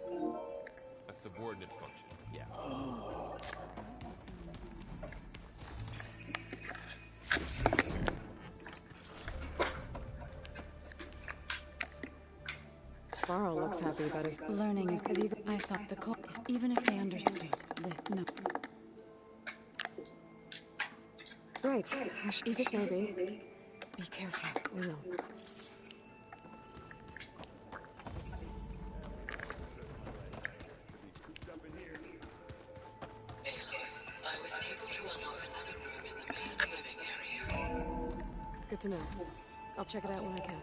A subordinate function, yeah. Varl looks happy about his Learning is. I thought the call, even if they understood, no. Right. Is it maybe? Be careful. We will. I was able to unlock another room in the main living area. Good to know. I'll check it out when I can.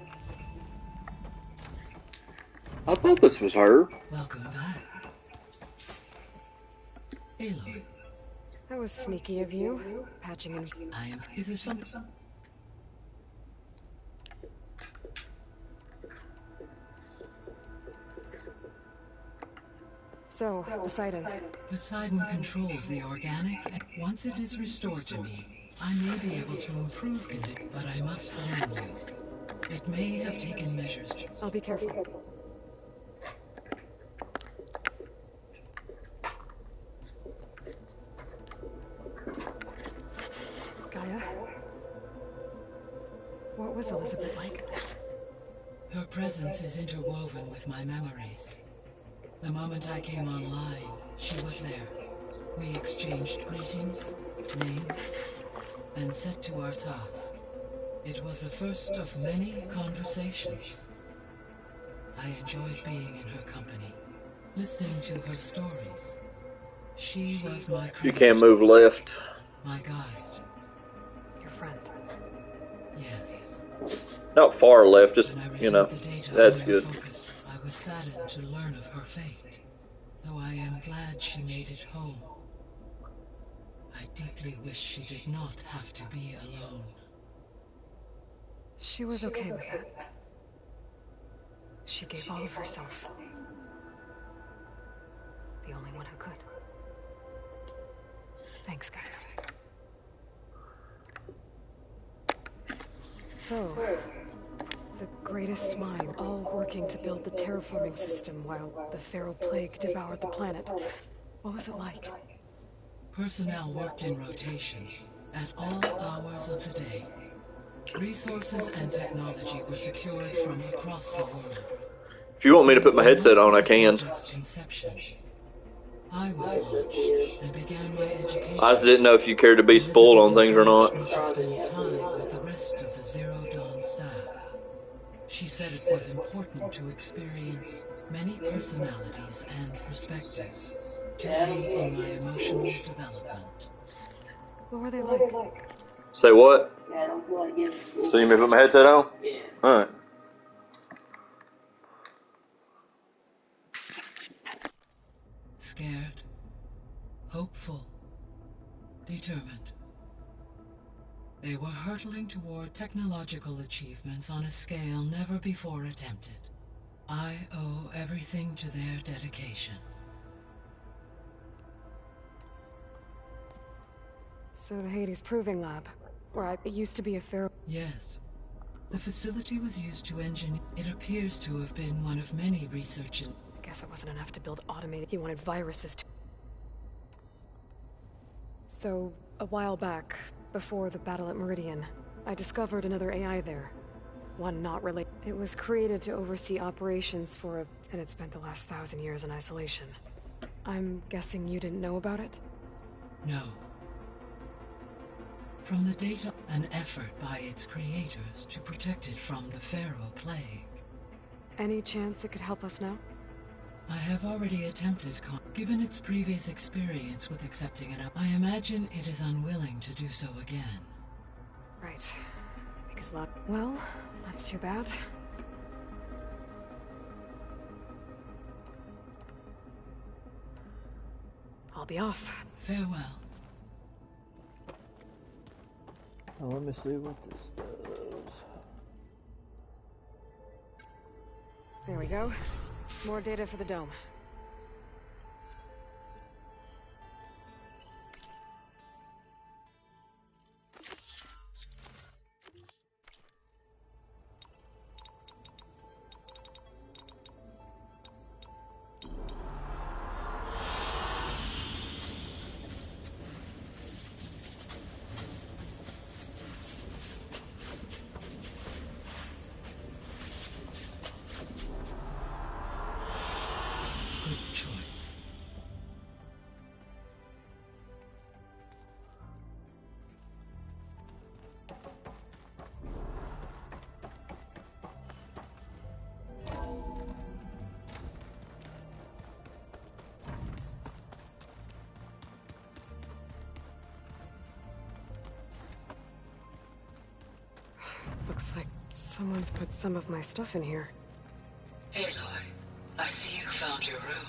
I thought this was her. Welcome back. Aloy. That was sneaky of you. Patching in. Is there something? So, Poseidon. Poseidon controls the organic, and once it is restored to me, I may be able to improve conditions, but I must warn you. It may have taken measures to... I'll be careful. Gaia? What was Elizabeth like? Her presence is interwoven with my memories. The moment I came online, she was there. We exchanged greetings, names, then set to our task. It was the first of many conversations. I enjoyed being in her company, listening to her stories. She was my You creator, can't move left. my guide. Your friend. Yes. Not far left, just, When I you know, reviewed the data that's on her good. focus, I was saddened to learn of her fate. Though I am glad she made it home. I deeply wish she did not have to be alone. She was okay with that. She gave all of herself. The only one who could. Thanks, guys. So, the greatest mind, all working to build the terraforming system while the feral plague devoured the planet. What was it like? Personnel worked in rotations, at all hours of the day. Resources and technology were secured from across the world. If you want me to put my headset on, I can. Conception. I was launched and began my education. I just didn't know if you cared to be spoiled on things or not. Elizabeth encouraged me to spend time with the rest of the Zero Dawn staff. She said it was important to experience many personalities and perspectives to aid in my emotional development. What were they like? Say what? So you may put my headset on? Yeah. Alright. Scared, hopeful, determined. They were hurtling toward technological achievements on a scale never before attempted. I owe everything to their dedication. So the Hades Proving Lab, where it used to be a feral... Yes. The facility was used to engineer. It appears to have been one of many research and... I guess it wasn't enough to build automated... He wanted viruses to... So, a while back, before the battle at Meridian, I discovered another AI there. One not related. It was created to oversee operations for a... and it spent the last 1,000 years in isolation. I'm guessing you didn't know about it? No. From the data, an effort by its creators to protect it from the feral plague. Any chance it could help us now? I have already attempted given its previous experience with accepting it up. I imagine it is unwilling to do so again. Right. Because well, that's too bad. I'll be off. Farewell. Now let me see what this does. There we go. More data for the dome. Good choice. Looks like someone's put some of my stuff in here. Aloy, I see you found your room.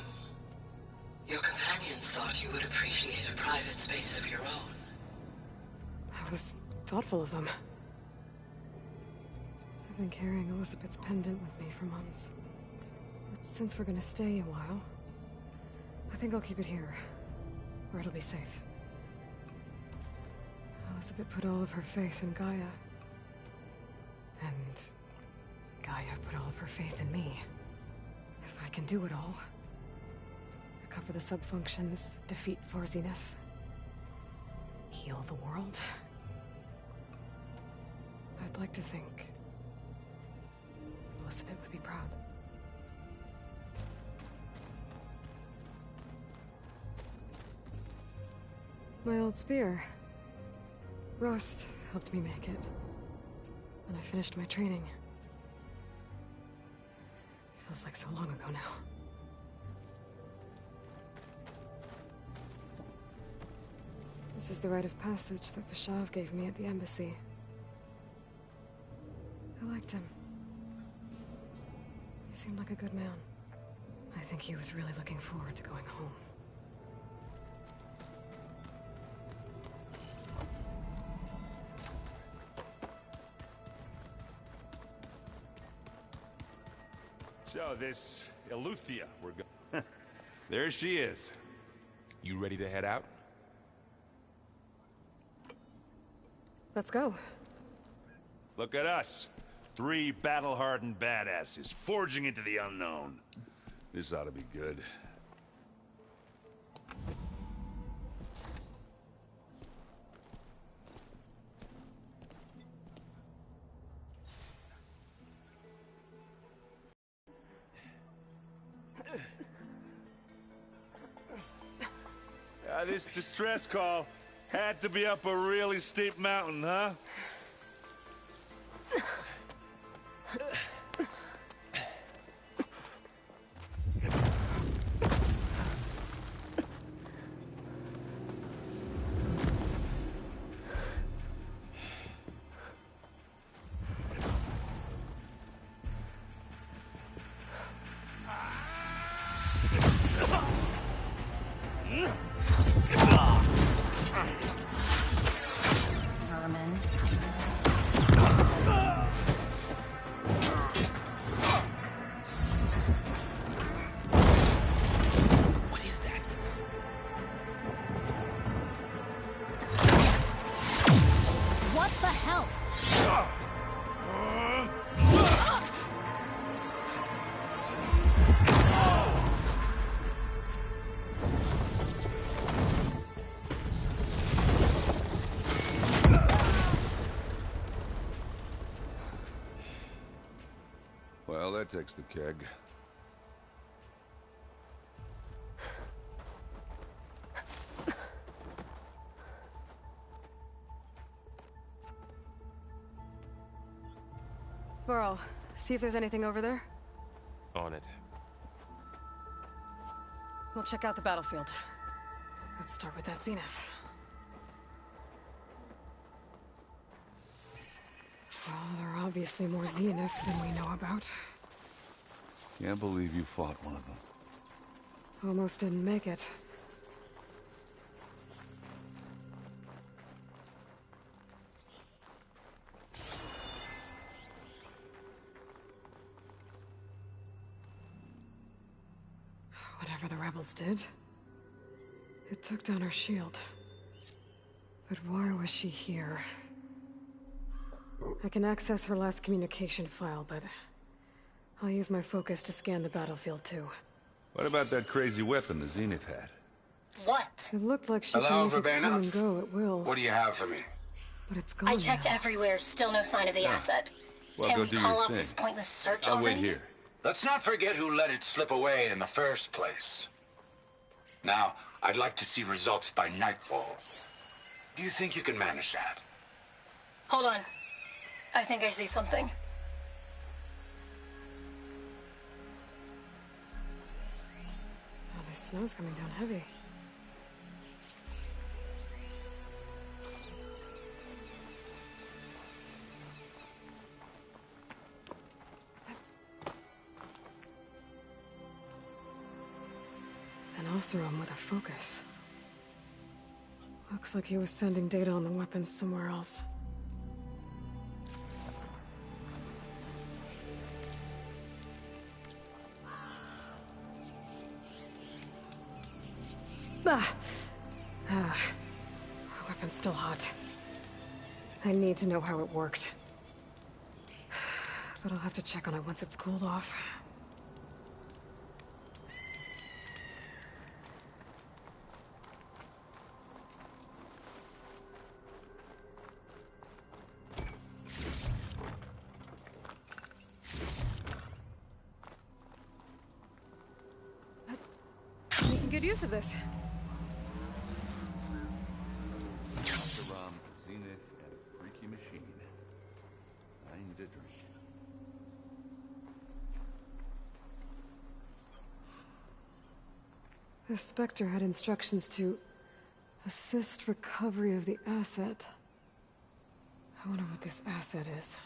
Your companions thought you would appreciate a private space of your own. That was thoughtful of them. I've been carrying Elizabeth's pendant with me for months. But since we're gonna stay a while, I think I'll keep it here, where it'll be safe. Elizabeth put all of her faith in Gaia. And Gaia put all of her faith in me. If I can do it all, recover the subfunctions, defeat Far Zenith, heal the world, I'd like to think Elizabeth would be proud. My old spear. Rust helped me make it. When I finished my training. Feels like so long ago now. This is the rite of passage that Vashav gave me at the embassy. I liked him. He seemed like a good man. I think he was really looking forward to going home. So, this Eleuthia, we're going. There she is. You ready to head out? Let's go. Look at us. 3 battle-hardened badasses, forging into the unknown. This ought to be good. This distress call had to be up a really steep mountain, huh? Well, that takes the keg. Burrow, see if there's anything over there. On it. We'll check out the battlefield. Let's start with that Zenith. Well, there are obviously more Zeniths than we know about. Can't believe you fought one of them. Almost didn't make it. Whatever the rebels did, it took down her shield. But why was she here? I can access her last communication file, but I'll use my focus to scan the battlefield too. What about that crazy weapon the Zenith had? What? It looked like she Hello, could come Verbena? and go at will. What do you have for me? But it's gone I checked now. everywhere, still no sign of the asset. Well, Can go we do call your off thing. this pointless search I'll already? wait here. Let's not forget who let it slip away in the first place. Now, I'd like to see results by nightfall. Do you think you can manage that? Hold on. I think I see something. Oh, this snow's coming down heavy. An Oseram with a focus. Looks like he was sending data on the weapons somewhere else. My weapon's still hot. I need to know how it worked. But I'll have to check on it once it's cooled off. Making good use of this. Zenith, and a freaky machine. Dying to dream. The Spectre had instructions to assist recovery of the asset. I wonder what this asset is.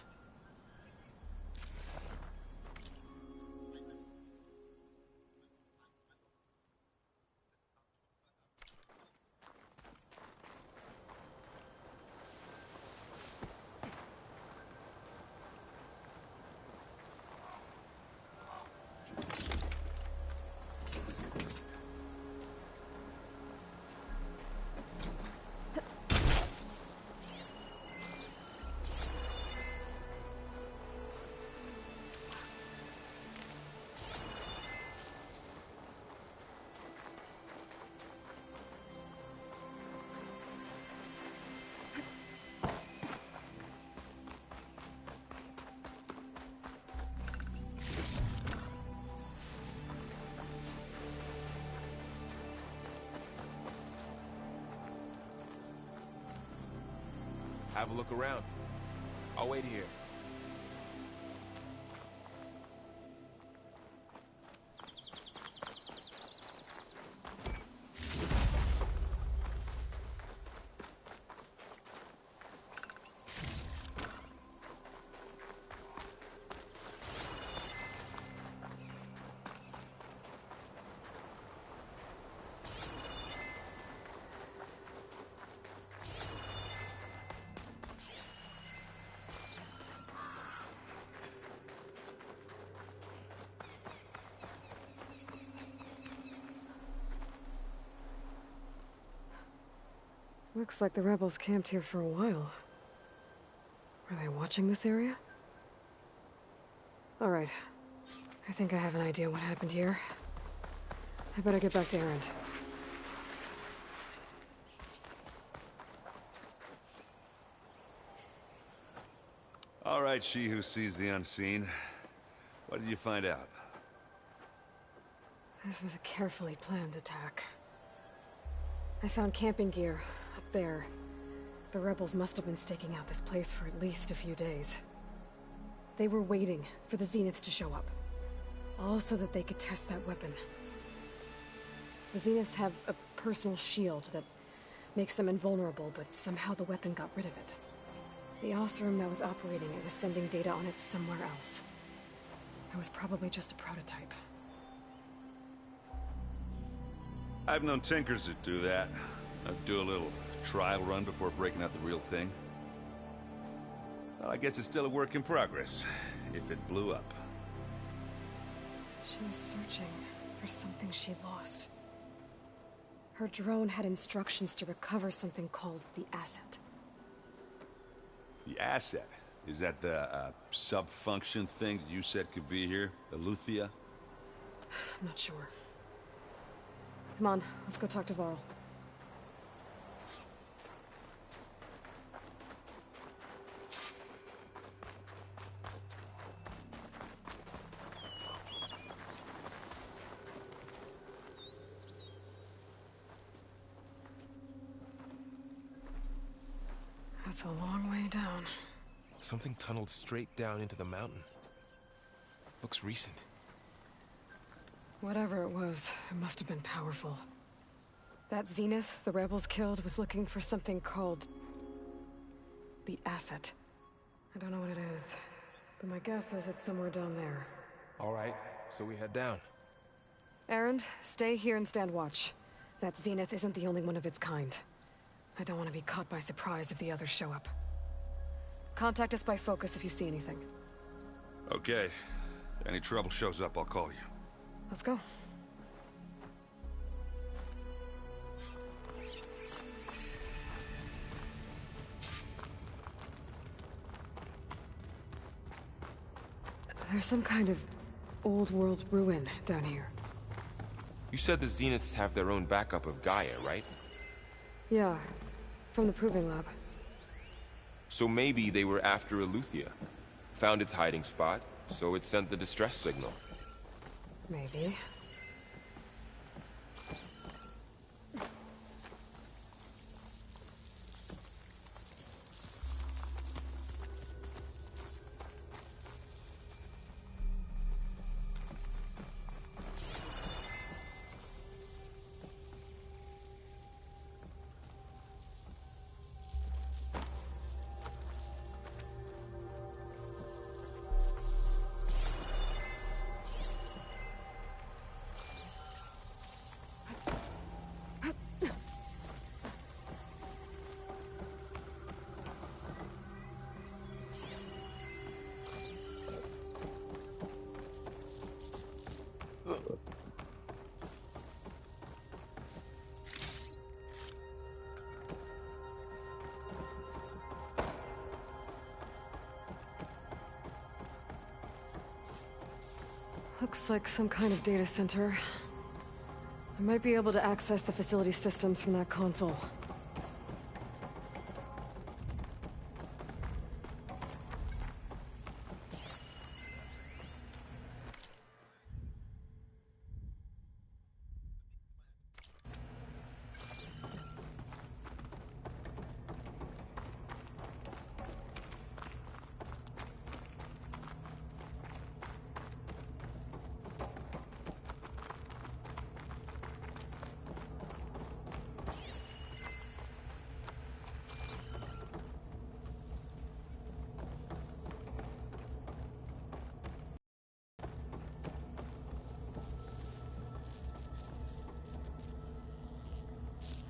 Have a look around. I'll wait here. Looks like the rebels camped here for a while. Were they watching this area? All right. I think I have an idea what happened here. I better get back to Erend. All right, she who sees the unseen. What did you find out? This was a carefully planned attack. I found camping gear up there. The rebels must have been staking out this place for at least a few days. They were waiting for the Zeniths to show up. All so that they could test that weapon. The Zeniths have a personal shield that makes them invulnerable, but somehow the weapon got rid of it. The Oseram that was operating it was sending data on it somewhere else. It was probably just a prototype. I've known tinkers that do that. I'd do a little trial run before breaking out the real thing. Well, I guess it's still a work in progress, if it blew up. She was searching for something she lost. Her drone had instructions to recover something called the asset. The asset? Is that the sub-function thing that you said could be here? The Luthia? I'm not sure. Come on, let's go talk to Varl. That's a long way down. Something tunneled straight down into the mountain. Looks recent. Whatever it was, it must have been powerful. That Zenith the rebels killed was looking for something called the asset. I don't know what it is, but my guess is it's somewhere down there. All right, so we head down. Erend, stay here and stand watch. That Zenith isn't the only one of its kind. I don't want to be caught by surprise if the others show up. Contact us by focus if you see anything. Okay. Any trouble shows up, I'll call you. Let's go. There's some kind of old world ruin down here. You said the Zeniths have their own backup of Gaia, right? Yeah, from the proving lab. So maybe they were after Eleuthia. Found its hiding spot, so it sent the distress signal. Maybe. Looks like some kind of data center. I might be able to access the facility systems from that console.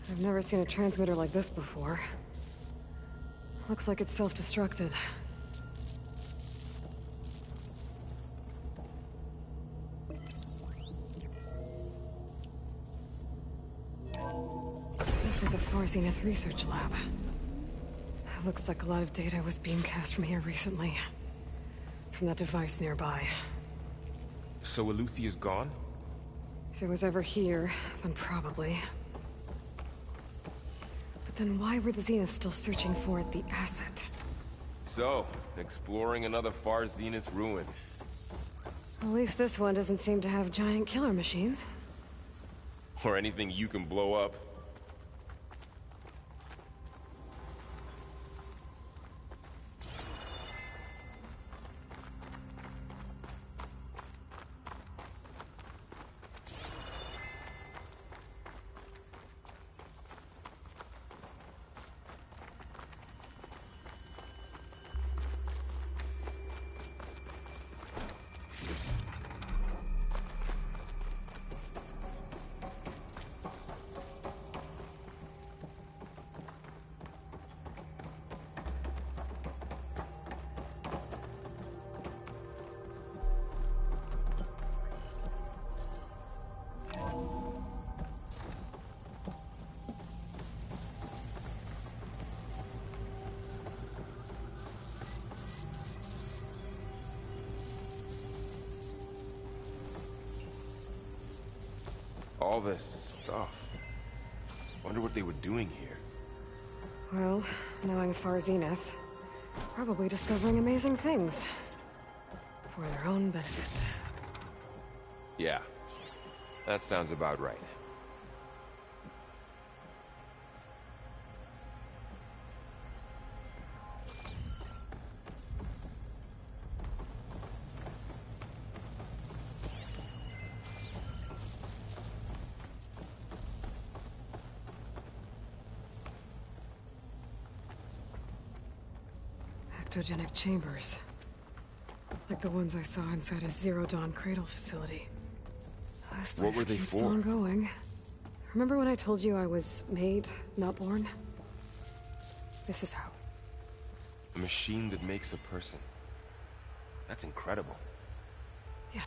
I've never seen a transmitter like this before. Looks like it's self-destructed. This was a Far Zenith research lab. Looks like a lot of data was beamcast from here recently. From that device nearby. So Eleuthia's gone? If it was ever here, then probably. But then why were the Zeniths still searching for the asset? So, exploring another Far Zenith ruin. At least this one doesn't seem to have giant killer machines. Or anything you can blow up. All this stuff. Wonder what they were doing here. Well, knowing Far Zenith, probably discovering amazing things. For their own benefit. Yeah, that sounds about right. cryptogenic chambers. Like the ones I saw inside a Zero Dawn cradle facility. This place What were they keeps for? on going. Remember when I told you I was made, not born? This is how. A machine that makes a person. That's incredible. Yeah.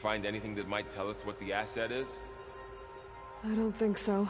Find anything that might tell us what the asset is? I don't think so.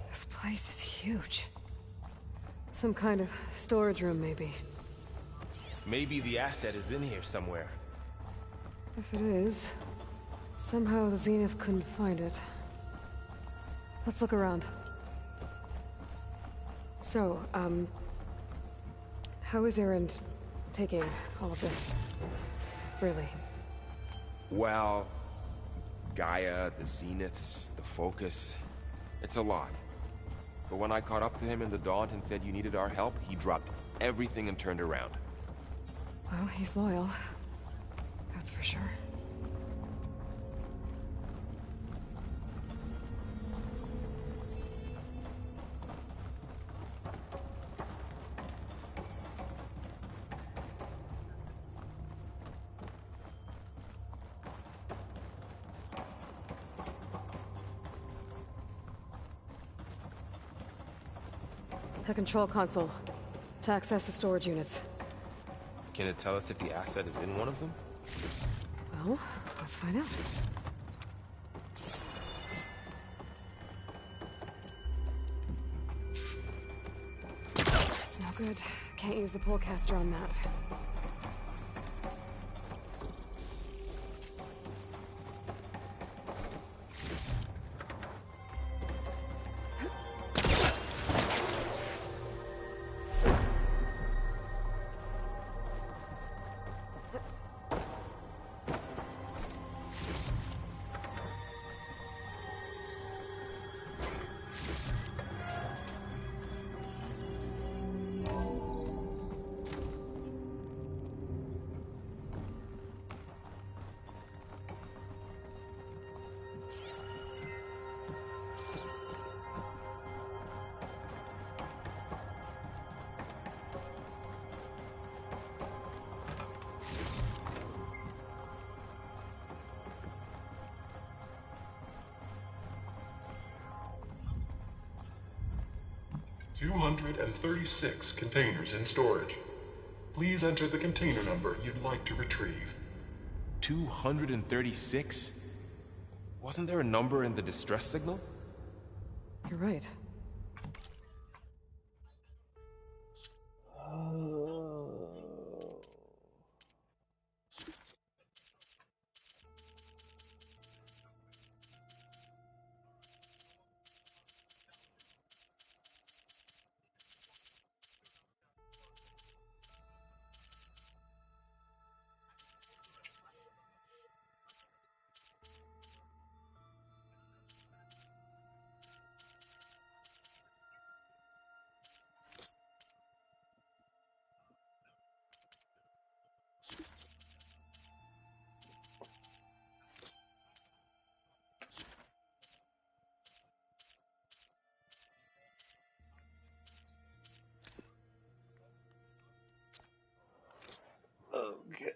This place is huge. Some kind of storage room, maybe. Maybe the asset is in here somewhere. If it is, somehow the Zenith couldn't find it. Let's look around. So, how is Erend taking all of this? Really? Well, Gaia, the Zeniths, the Focus. It's a lot. But when I caught up to him in the Daunt and said you needed our help, he dropped everything and turned around. Well, he's loyal. That's for sure. The control console. To access the storage units. Can it tell us if the asset is in one of them? Well, let's find out. It's no good. Can't use the pullcaster on that. 236 containers in storage. Please enter the container number you'd like to retrieve. 236? Wasn't there a number in the distress signal? You're right. Okay.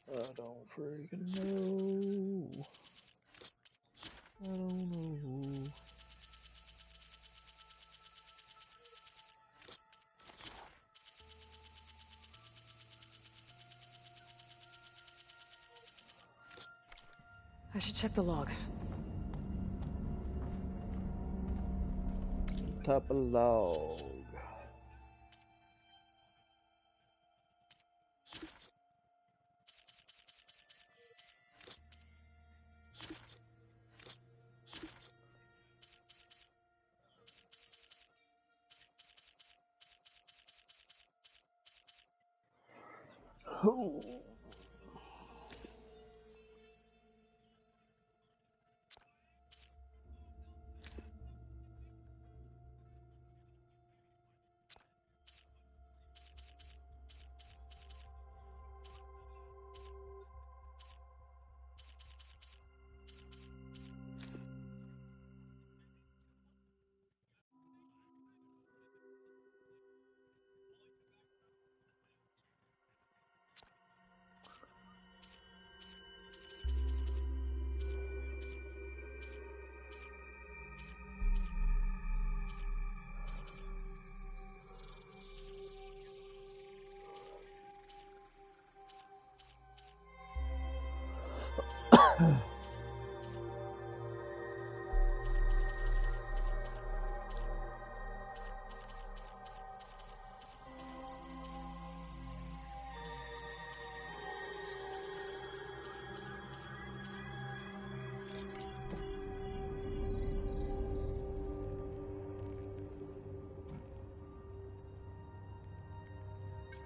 I don't freaking know. I don't know. I should check the log. Top of log. Oh.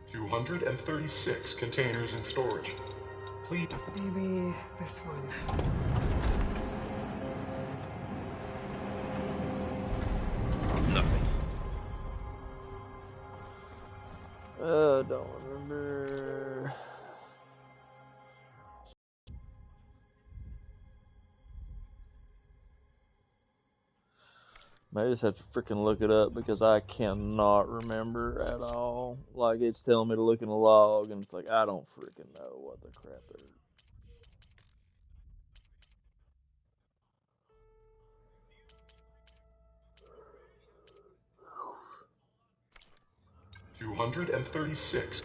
236 containers in storage. Please. Maybe this one. Nothing. Don't remember. I just have to freaking look it up because I cannot remember at all. Like, it's telling me to look in the log, and it's like, I don't freaking know what the crap it is. 236.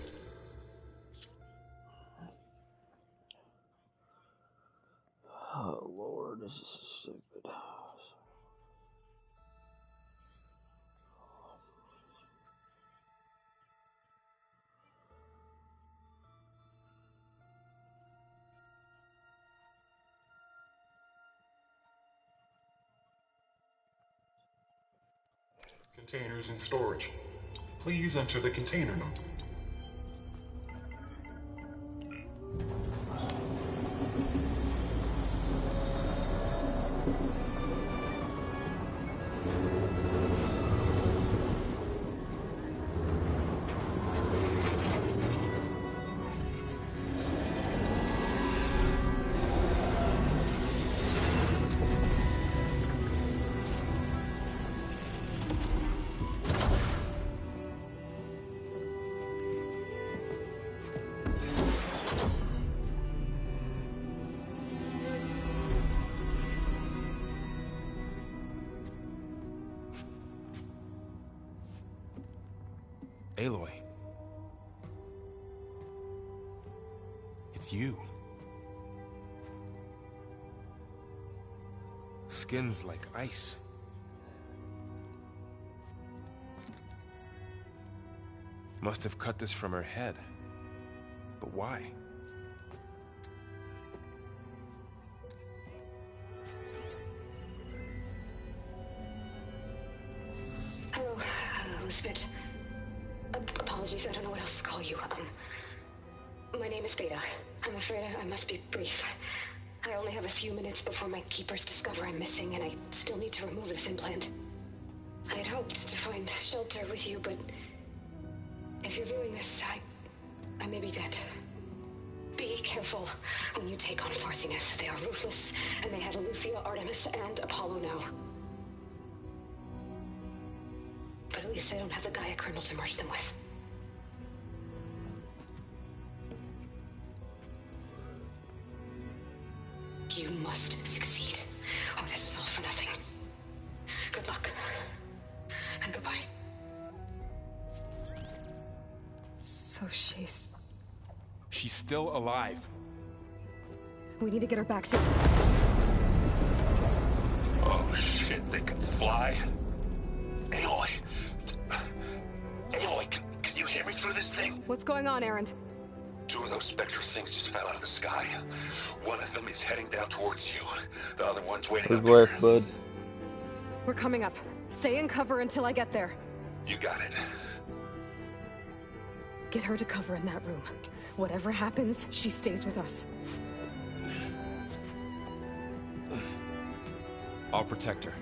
Oh, Lord, this is stupid. Containers in storage. Please enter the container number. Aloy. It's you. Skin's like ice. Must have cut this from her head. But why? Hello, Elizabeth. Apologies, I don't know what else to call you. My name is Beta. I'm afraid I must be brief. I only have a few minutes before my keepers discover I'm missing, and I still need to remove this implant. I had hoped to find shelter with you, but if you're viewing this, I may be dead. Be careful when you take on Far Zenith. They are ruthless, and they have Eleuthia, Artemis, and Apollo now. But at least they don't have the Gaia kernel to merge them with. You must succeed, or this was all for nothing. Good luck. And goodbye. So she's... She's still alive. We need to get her back to... Oh shit, they can fly? Aloy! Aloy, can you hear me through this thing? What's going on, Erend? Two of those spectral things just fell out of the sky. One of them is heading down towards you. The other one's waiting up here. Where's Bud? We're coming up. Stay in cover until I get there. You got it. Get her to cover in that room. Whatever happens, she stays with us. I'll protect her.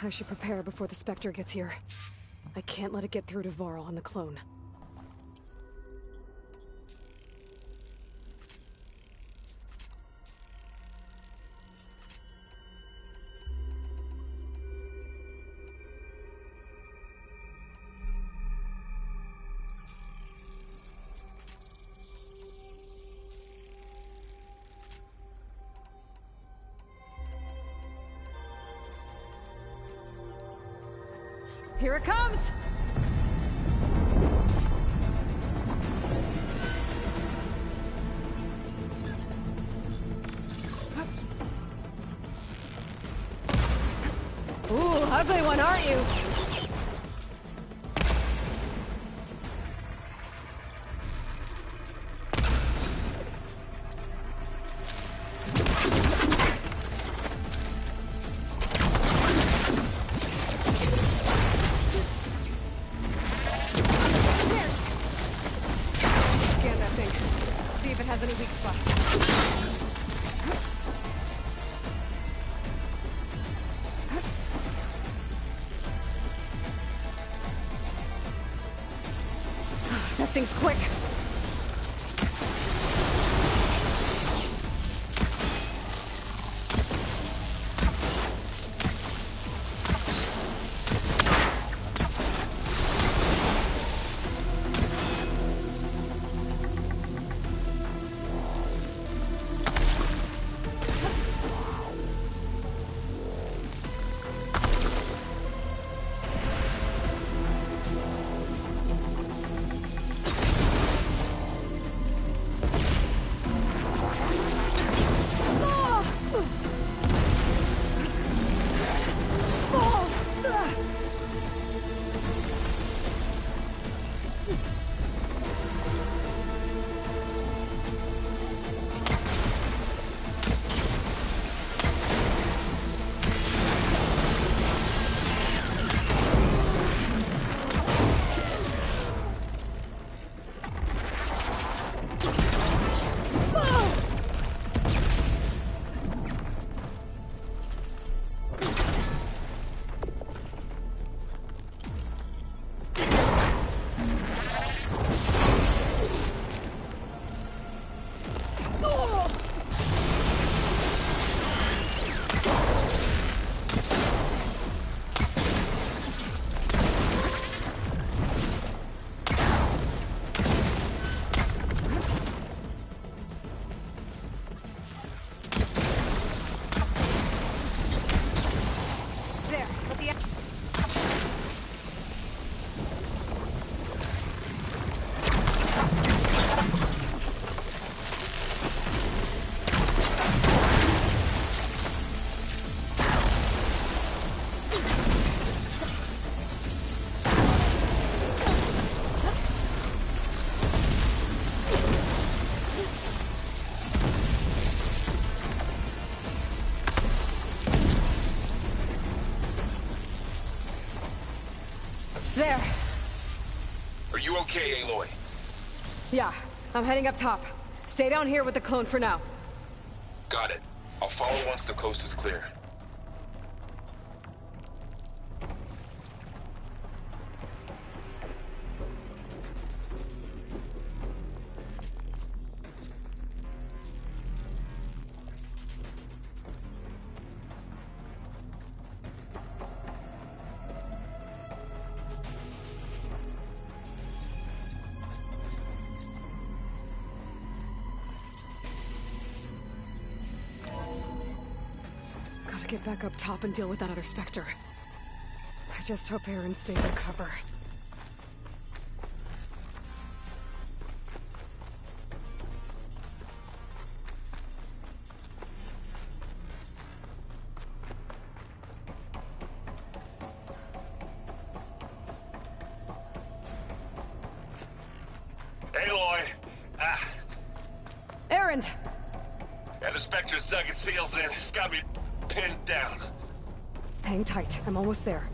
I should prepare before the Spectre gets here. I can't let it get through to Varl and the clone. Here it comes! Ooh, ugly one, aren't you? things quick. There. Are you okay, Aloy? Yeah, I'm heading up top. Stay down here with the clone for now. Got it. I'll follow once the coast is clear. Get back up top and deal with that other Spectre. I just hope Aaron stays in cover. Aloy! Aaron! Yeah, the Spectre's dug its heels in. It's got me pinned down. Hang tight. I'm almost there.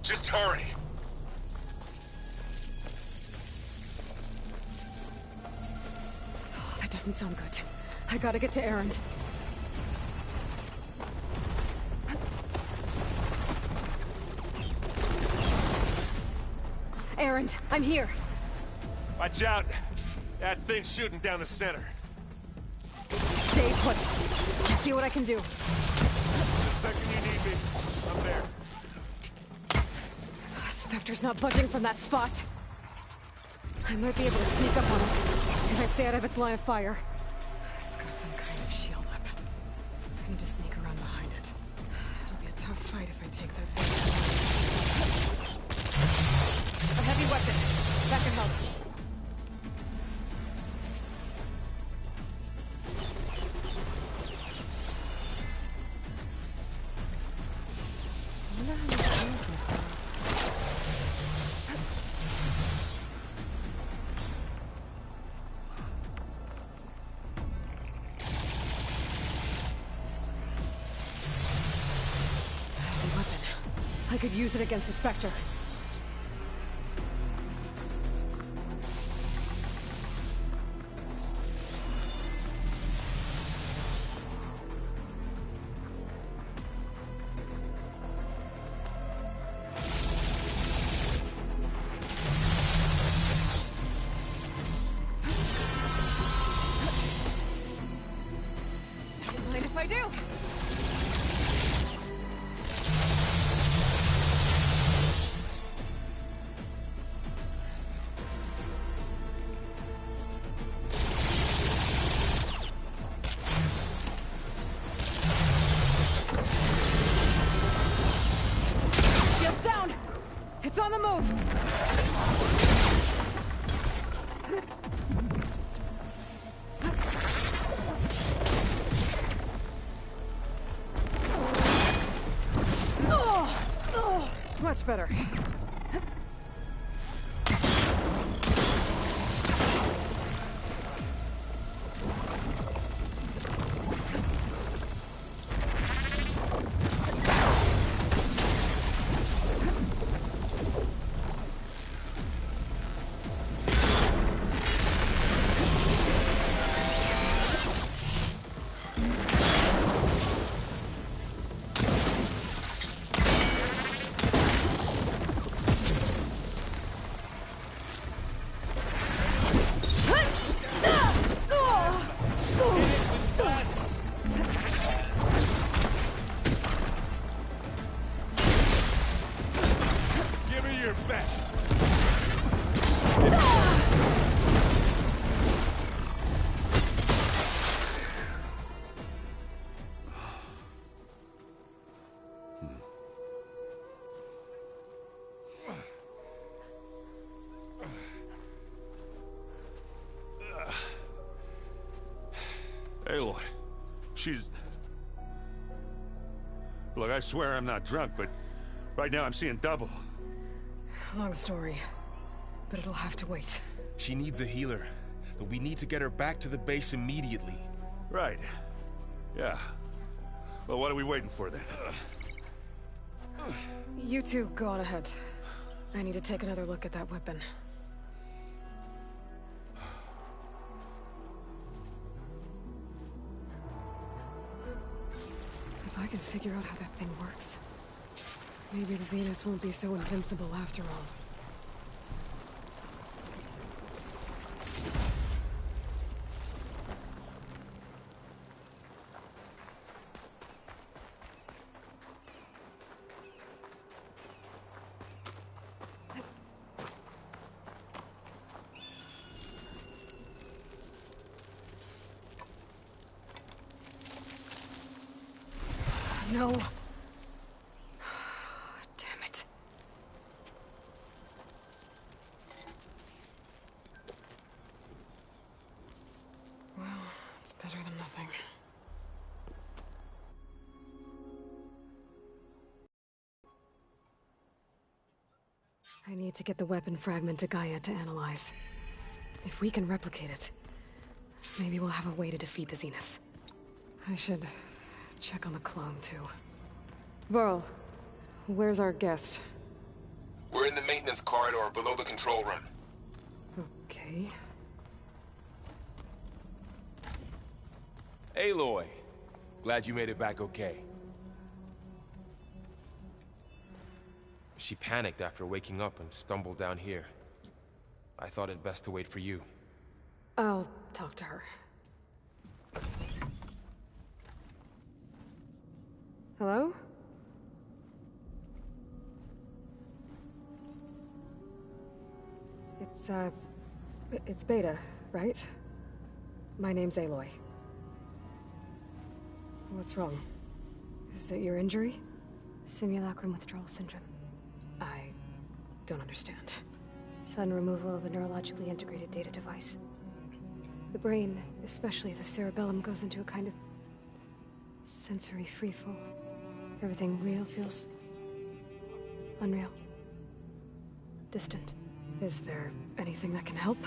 Just hurry. Oh, that doesn't sound good. I gotta get to Aaron. Aaron, I'm here. Watch out. That thing's shooting down the center. Stay put. I'll see what I can do. The second you need me, I'm there. Spectre's not budging from that spot. I might be able to sneak up on it if I stay out of its line of fire. It's got some kind of shield up. I need to sneak around behind it. It'll be a tough fight if I take that thing. A heavy weapon. That can help. I could use it against the Spectre. if I do. Shield down! It's on the move! Much better. Aloy, she's... Look, I swear I'm not drunk, but right now I'm seeing double. Long story, but it'll have to wait. She needs a healer, but we need to get her back to the base immediately. Right. Yeah. Well, what are we waiting for then? You two go on ahead. I need to take another look at that weapon. If I can figure out how that thing works, maybe the Zeniths won't be so invincible after all. No. Damn it. Well, it's better than nothing. I need to get the weapon fragment to Gaia to analyze. If we can replicate it, maybe we'll have a way to defeat the Zeniths. I should check on the clone, too. Varl, where's our guest? We're in the maintenance corridor below the control room. Okay. Aloy, glad you made it back okay. She panicked after waking up and stumbled down here. I thought it best to wait for you. I'll talk to her. Hello? It's Beta, right? My name's Aloy. What's wrong? Is it your injury? Simulacrum withdrawal syndrome. I don't understand. Sudden removal of a neurologically integrated data device. The brain, especially the cerebellum, goes into a kind of sensory freefall. Everything real feels unreal. Distant. Is there anything that can help?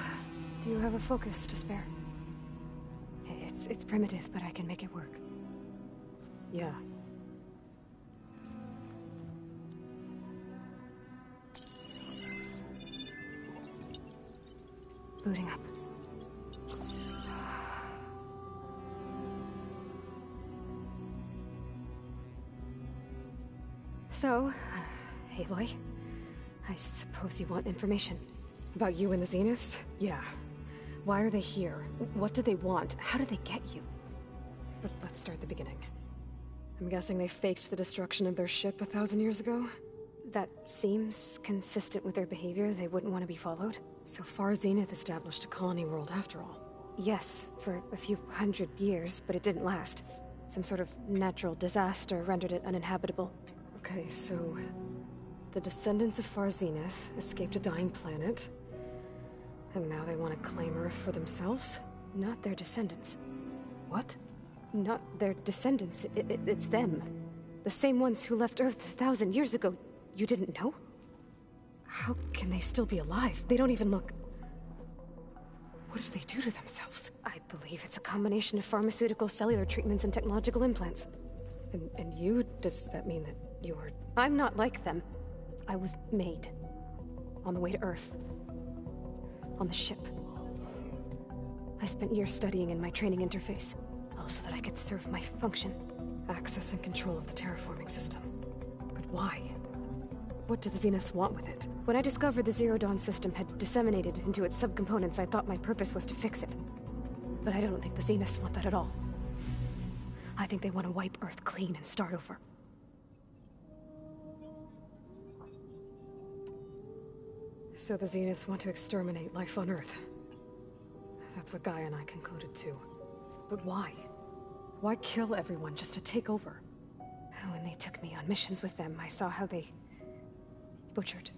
Do you have a focus to spare? It's primitive, but I can make it work. Yeah. Booting up. So, Aloy, I suppose you want information. About you and the Zeniths? Yeah. Why are they here? What do they want? How did they get you? But let's Let's start at the beginning. I'm guessing they faked the destruction of their ship 1,000 years ago? That seems consistent with their behavior. They wouldn't want to be followed. So far, Zenith established a colony world after all. Yes, for a few hundred years, but it didn't last. Some sort of natural disaster rendered it uninhabitable. Okay, so the descendants of Far Zenith escaped a dying planet, and now they want to claim Earth for themselves? Not their descendants. What? Not their descendants. It's them. The same ones who left Earth 1,000 years ago. You didn't know? How can they still be alive? They don't even look... What did they do to themselves? I believe it's a combination of pharmaceutical, cellular treatments, and technological implants. And you? Does that mean that you're... I'm not like them. I was made. On the way to Earth. On the ship. I spent years studying in my training interface, all so that I could serve my function. Access and control of the terraforming system. But why? What do the Zeniths want with it? When I discovered the Zero Dawn system had disseminated into its subcomponents, I thought my purpose was to fix it. But I don't think the Zeniths want that at all. I think they want to wipe Earth clean and start over. So the Zeniths want to exterminate life on Earth. That's what Gaia and I concluded too. But why? Why kill everyone just to take over? When they took me on missions with them, I saw how they butchered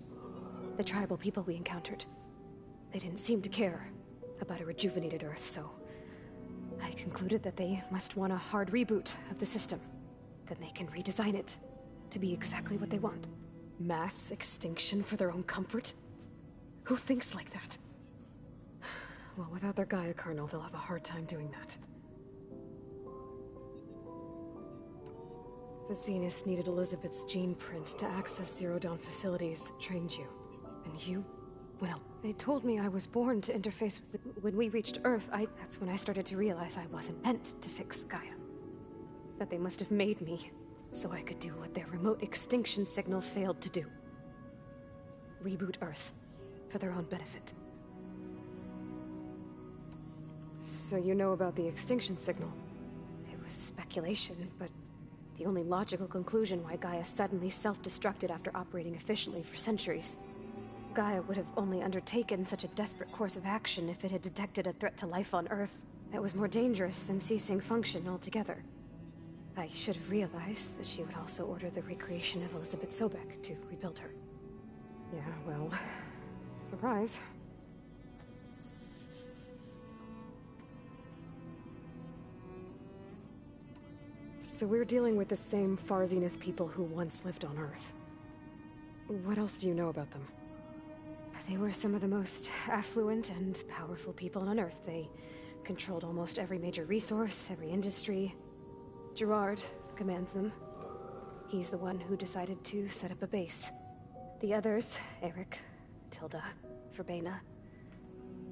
the tribal people we encountered. They didn't seem to care about a rejuvenated Earth, so I concluded that they must want a hard reboot of the system. Then they can redesign it to be exactly what they want. Mass extinction for their own comfort? Who thinks like that? Well, without their Gaia kernel, they'll have a hard time doing that. The Zeniths needed Elizabeth's gene print to access Zero Dawn facilities, trained you. And you, well, they told me I was born to interface with when we reached Earth, that's when I started to realize I wasn't meant to fix Gaia. That they must have made me so I could do what their remote extinction signal failed to do. Reboot Earth for their own benefit. So you know about the extinction signal? It was speculation, but the only logical conclusion why Gaia suddenly self-destructed after operating efficiently for centuries. Gaia would have only undertaken such a desperate course of action if it had detected a threat to life on Earth that was more dangerous than ceasing function altogether. I should have realized that she would also order the recreation of Elizabeth Sobek to rebuild her. Yeah, well, surprise. So we're dealing with the same Far Zenith people who once lived on Earth. What else do you know about them? They were some of the most affluent and powerful people on Earth. They controlled almost every major resource, every industry. Gerard commands them. He's the one who decided to set up a base. The others, Eric, Tilda, Verbena,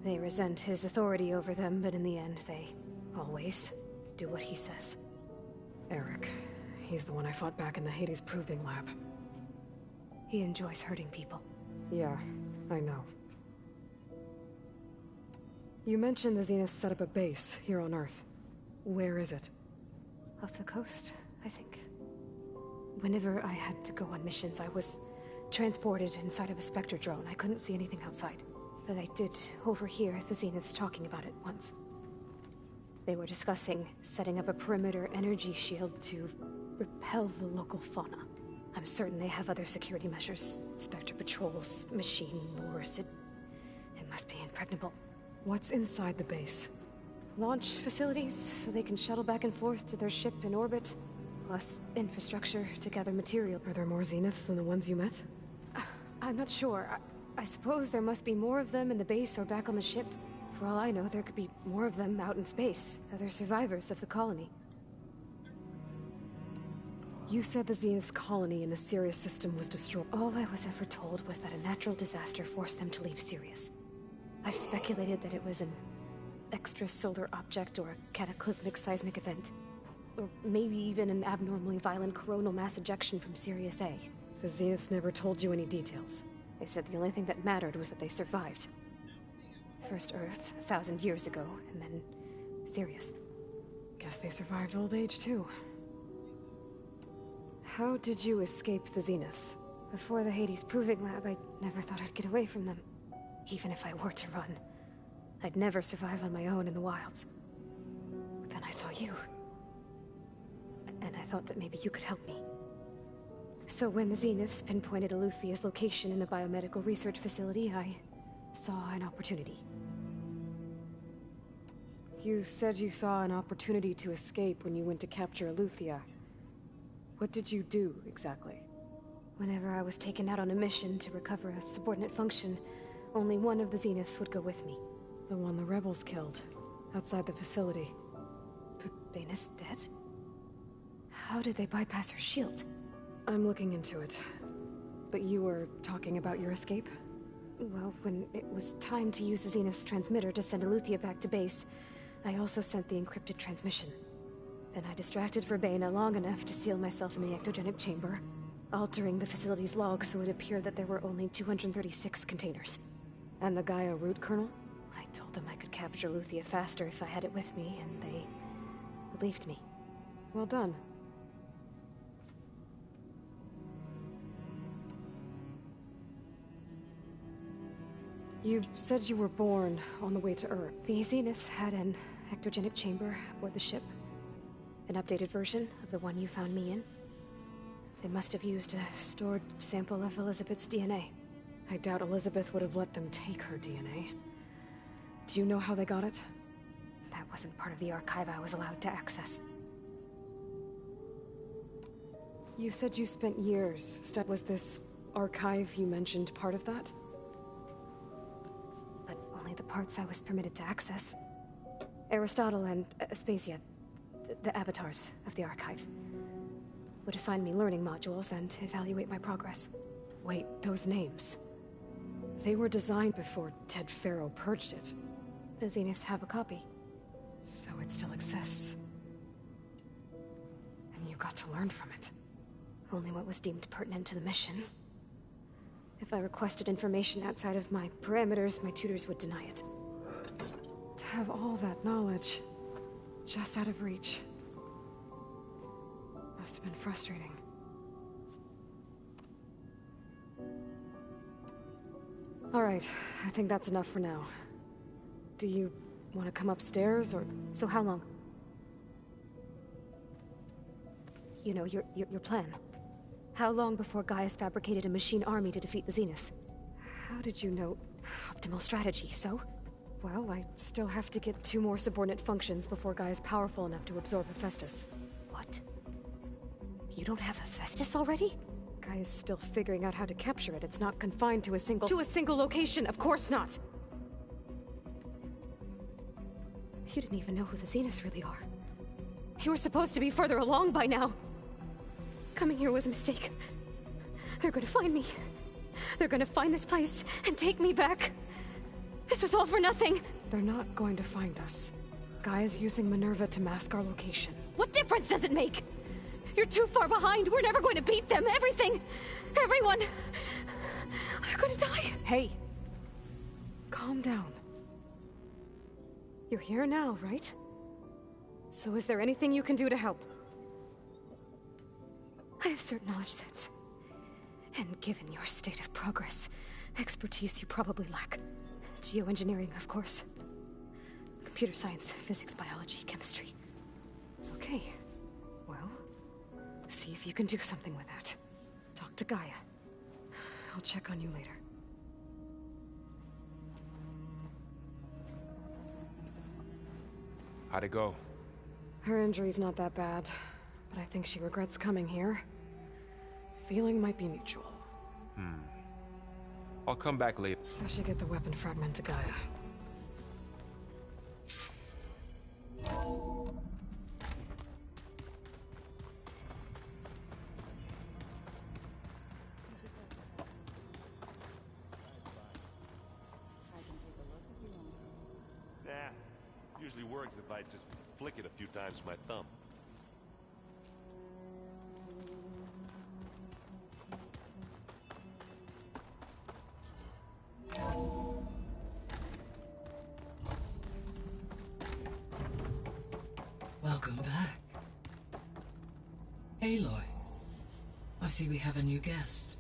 they resent his authority over them, but in the end, they always do what he says. Eric. He's the one I fought back in the Hades Proving Lab. He enjoys hurting people. Yeah, I know. You mentioned the Zenith set up a base here on Earth. Where is it? Off the coast, I think. Whenever I had to go on missions, I was transported inside of a Spectre drone. I couldn't see anything outside. But I did overhear the Zeniths talking about it once. They were discussing setting up a perimeter energy shield to repel the local fauna. I'm certain they have other security measures. Spectre patrols, machine lures. It must be impregnable. What's inside the base? Launch facilities, so they can shuttle back and forth to their ship in orbit. Plus infrastructure to gather material. Are there more Zeniths than the ones you met? I'm not sure. I suppose there must be more of them in the base or back on the ship. For all I know, there could be more of them out in space. Other survivors of the colony. You said the Zenith's colony in the Sirius system was destroyed. All I was ever told was that a natural disaster forced them to leave Sirius. I've speculated that it was an extrasolar object or a cataclysmic seismic event. Or maybe even an abnormally violent coronal mass ejection from Sirius A. The Zeniths never told you any details. They said the only thing that mattered was that they survived. First Earth, 1,000 years ago, and then Sirius. Guess Guess they survived old age, too. How did you escape the Zeniths? Before the Hades Proving Lab, I never thought I'd get away from them. Even if I were to run. I'd never survive on my own in the wilds. But then I saw you. And I thought that maybe you could help me. So when the Zeniths pinpointed Eluthia's location in the biomedical research facility, I saw an opportunity. You said you saw an opportunity to escape when you went to capture Eluthia. What did you do, exactly? Whenever I was taken out on a mission to recover a subordinate function, only one of the Zeniths would go with me. The one the rebels killed, outside the facility. Baina's dead? How did they bypass her shield? I'm looking into it. But you were talking about your escape? Well, when it was time to use the Zenith's transmitter to send Eluthia back to base, I also sent the encrypted transmission. Then I distracted Verbena long enough to seal myself in the ectogenic chamber, altering the facility's log so it appeared that there were only 236 containers. And the Gaia root kernel? I told them I could capture Eluthia faster if I had it with me, and they believed me. Well done. You said you were born on the way to Earth. The Zeniths had an ectogenic chamber aboard the ship. An updated version of the one you found me in. They must have used a stored sample of Elizabeth's DNA. I doubt Elizabeth would have let them take her DNA. Do you know how they got it? That wasn't part of the archive I was allowed to access. You said you spent years Was this archive you mentioned part of that? But only the parts I was permitted to access. Aristotle and Aspasia, the avatars of the archive, would assign me learning modules and evaluate my progress. Wait, those names. They were designed before Ted Faro purged it. The Zeniths have a copy. So it still exists. And you got to learn from it. Only what was deemed pertinent to the mission. If I requested information outside of my parameters, my tutors would deny it. To have all that knowledge, just out of reach. Must have been frustrating. All right, I think that's enough for now. Do you want to come upstairs, or... So how long? You know, your plan. How long before Gaius fabricated a machine army to defeat the Zeniths? How did you know? Optimal strategy, so? Well, I still have to get 2 more subordinate functions before Gaia's powerful enough to absorb Hephaestus. What? You don't have Hephaestus already? Gaia's still figuring out how to capture it. It's not confined to a single location, of course not! You didn't even know who the Zeniths really are. You were supposed to be further along by now. Coming here was a mistake. They're gonna find me. They're gonna find this place and take me back. This was all for nothing. They're not going to find us. Gaia's using Minerva to mask our location. What difference does it make? You're too far behind. We're never going to beat them. Everything. Everyone. They're gonna die. Hey. Calm down. You're here now, right? So is there anything you can do to help? I have certain knowledge sets. And given your state of progress, expertise you probably lack. Geoengineering, of course. Computer science, physics, biology, chemistry. Okay. Well, see if you can do something with that. Talk to Gaia. I'll check on you later. How'd it go? Her injury's not that bad, but I think she regrets coming here. Feeling might be mutual. I'll come back later. I should get the weapon fragment to Gaia. Usually works if I just flick it a few times with my thumb. Welcome back. Aloy, I see we have a new guest.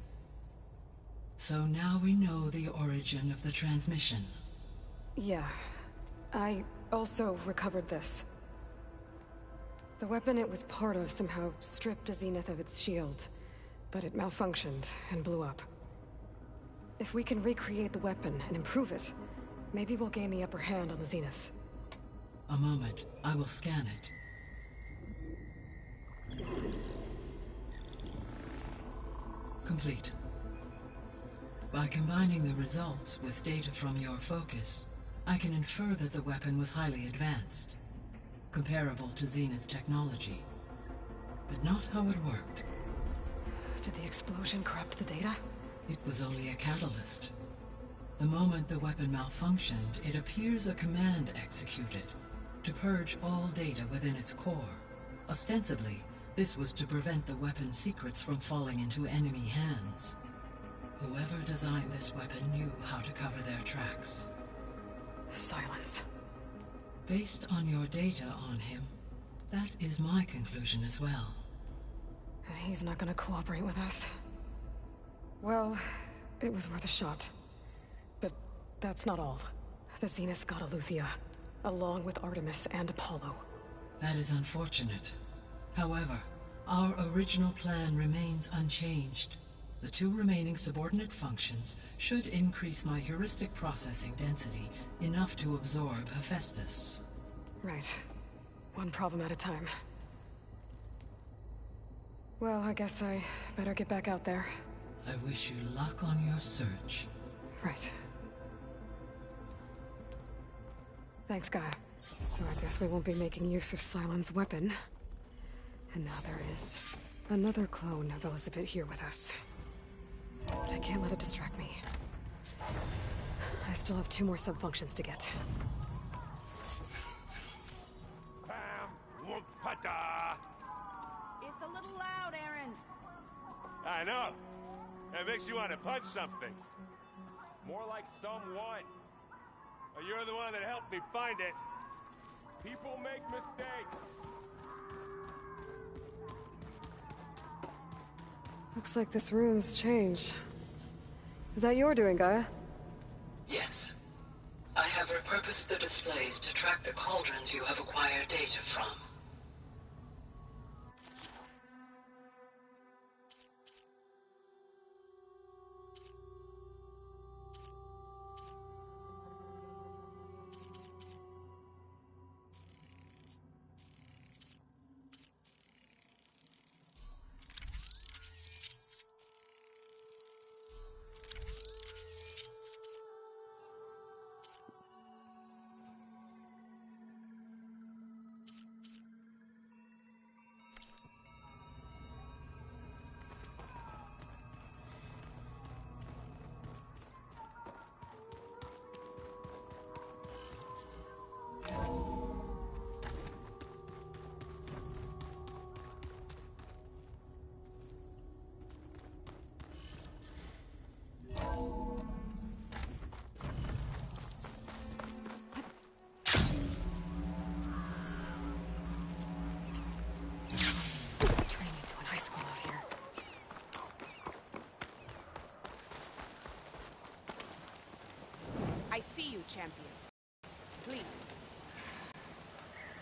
So now we know the origin of the transmission. Yeah. I also recovered this. The weapon it was part of somehow stripped Zenith of its shield, but it malfunctioned and blew up. If we can recreate the weapon and improve it, maybe we'll gain the upper hand on the Zeniths. A moment, I will scan it. Complete. By combining the results with data from your focus, I can infer that the weapon was highly advanced, comparable to Zenith technology, but not how it worked. Did the explosion corrupt the data? It was only a catalyst. The moment the weapon malfunctioned, it appears a command executed to purge all data within its core. Ostensibly, this was to prevent the weapon's secrets from falling into enemy hands. Whoever designed this weapon knew how to cover their tracks. Silence. Based on your data on him, that is my conclusion as well. And he's not gonna cooperate with us. Well, it was worth a shot. But that's not all. The Zeniths got Aletheia, along with Artemis and Apollo. That is unfortunate. However, our original plan remains unchanged. The 2 remaining subordinate functions should increase my heuristic processing density enough to absorb Hephaestus. Right. One problem at a time. Well, I guess I better get back out there. I wish you luck on your search. Right. Thanks, Gaia. So I guess we won't be making use of Sylens' weapon. And now there is another clone of Elizabeth here with us. But I can't let it distract me. I still have 2 more sub-functions to get. It's a little loud, Aaron. I know. That makes you want to punch something. More like someone. You're the one that helped me find it. People make mistakes. Looks like this room's changed. Is that your doing, Gaia? Yes. I have repurposed the displays to track the cauldrons you have acquired data from. I see you, champion. Please,